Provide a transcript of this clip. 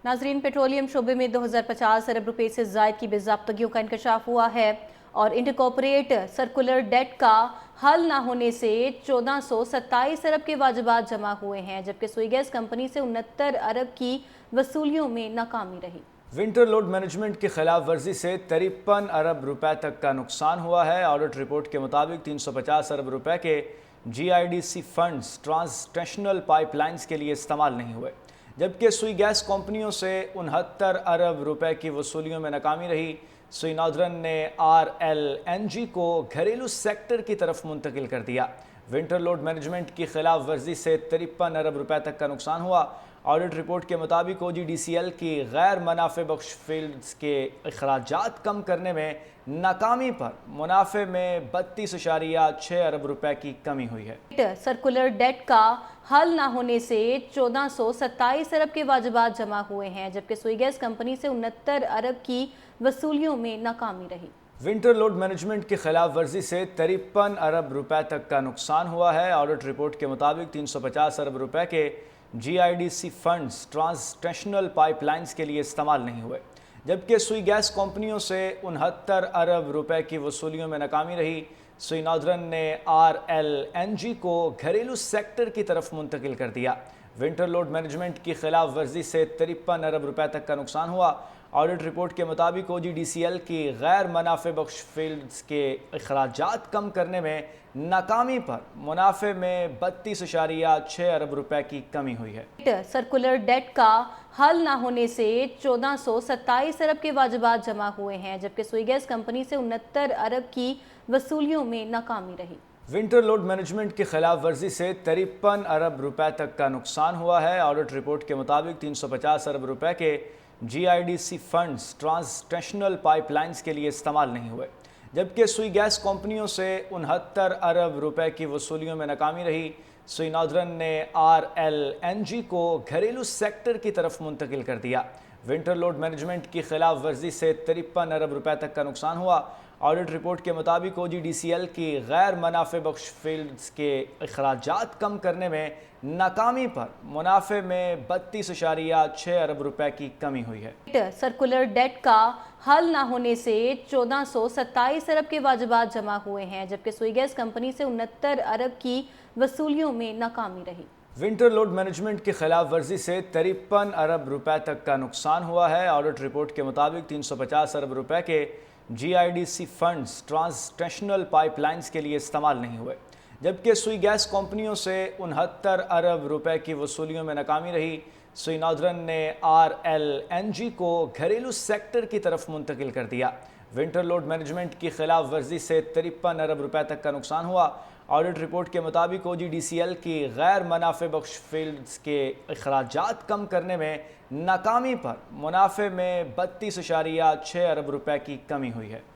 नाजरीन, पेट्रोलियम शोबे में 2050 अरब रुपए से ज़ायद की बेज़ाब्तगियों का इंकशाफ हुआ है और इंटरकॉर्पोरेट सर्कुलर डेट का हल ना होने से 1427 अरब के वाजिबात जमा हुए हैं, जबकि सुई गैस कंपनी से 69 अरब की वसूलियों में नाकामी रही। विंटर लोड मैनेजमेंट की खिलाफ वर्जी से 53 अरब रुपए तक का नुकसान हुआ है। ऑडिट रिपोर्ट के मुताबिक 350 अरब रुपए के GIDC फंड्स ट्रांसनेशनल पाइपलाइंस के लिए इस्तेमाल नहीं हुए, जबकि सुई गैस कंपनियों से 69 अरब रुपए की वसूलियों में नाकामी रही। सुई नॉर्दर्न ने RLNG को घरेलू सेक्टर की तरफ मुंतकिल कर दिया। विंटर लोड मैनेजमेंट की खिलाफ वर्जी से 53 अरब रुपए तक का नुकसान हुआ। ऑडिट रिपोर्ट के मुताबिक OGDCL की गैर मुनाफे बख्श फील्ड्स के अखराजात कम करने में नाकामी पर मुनाफे में 32.6 अरब रुपए की कमी हुई है। सर्कुलर डेट का हल ना होने से 1427 अरब के वाजिबात जमा हुए हैं, जबकि सुई गैस कंपनी से 69 अरब की वसूलियों में नाकामी रही। विंटर लोड मैनेजमेंट की खिलाफ वर्जी से 53 अरब रुपए तक का नुकसान हुआ है। ऑडिट रिपोर्ट के मुताबिक 350 अरब रुपए के GIDC फंड्स ट्रांसनेशनल पाइपलाइंस के लिए इस्तेमाल नहीं हुए, जबकि सुई गैस कंपनियों से 69 अरब रुपए की वसूलियों में नाकामी रही। सुई नॉर्दर्न ने RLNG को घरेलू सेक्टर की तरफ मुंतकिल कर दिया। विंटर लोड मैनेजमेंट की खिलाफ वर्जी से 53 अरब रुपए तक का नुकसान हुआ। ऑडिट रिपोर्ट के मुताबिक OGDCL की गैर मुनाफे बख्श फील्ड्स के अखराजात कम करने में नाकामी पर मुनाफे में 32.6 अरब रुपए की कमी हुई है। सर्कुलर डेट का हल ना होने से 1427 अरब के वाजिबात जमा हुए हैं, जबकि सुई गैस कंपनी से 69 अरब की वसूलियों में नाकामी रही। विंटर लोड मैनेजमेंट की खिलाफ वर्जी से 53 अरब रुपए तक का नुकसान हुआ है। ऑडिट रिपोर्ट के मुताबिक 350 अरब रुपए के GIDC फंड्स ट्रांसनेशनल पाइपलाइंस के लिए इस्तेमाल नहीं हुए, जबकि सुई गैस कंपनियों से 69 अरब रुपए की वसूलियों में नाकामी रही। सुई नॉर्दर्न ने RLNG को घरेलू सेक्टर की तरफ मुंतकिल कर दिया। विंटर लोड मैनेजमेंट की खिलाफ वर्जी से 53 अरब रुपए तक का नुकसान हुआ। ऑडिट रिपोर्ट के मुताबिक OGDCL की गैर मुनाफे बख्श फील्ड्स के अखराजात कम करने में नाकामी पर मुनाफे में 32.6 अरब रुपए की कमी हुई है। सर्कुलर डेट का हल ना होने से 1427 अरब के वाजिबात जमा हुए हैं, जबकि सुई गैस कंपनी से 69 अरब की वसूलियों में नाकामी रही। विंटर लोड मैनेजमेंट की खिलाफ वर्जी से 53 अरब रुपए तक का नुकसान हुआ है। ऑडिट रिपोर्ट के मुताबिक 350 अरब रुपए के GIDC फंड्स ट्रांसनेशनल पाइपलाइंस के लिए इस्तेमाल नहीं हुए, जबकि सुई गैस कंपनियों से 69 अरब रुपए की वसूलियों में नाकामी रही। सुई नॉर्दर्न ने RLNG को घरेलू सेक्टर की तरफ मुंतकिल कर दिया। विंटर लोड मैनेजमेंट की खिलाफ वर्जी से 53 अरब रुपए तक का नुकसान हुआ। ऑडिट रिपोर्ट के मुताबिक OGDCL की गैर मुनाफे बख्श फील्ड्स के अखराजात कम करने में नाकामी पर मुनाफे में 32.6 अरब रुपए की कमी हुई है।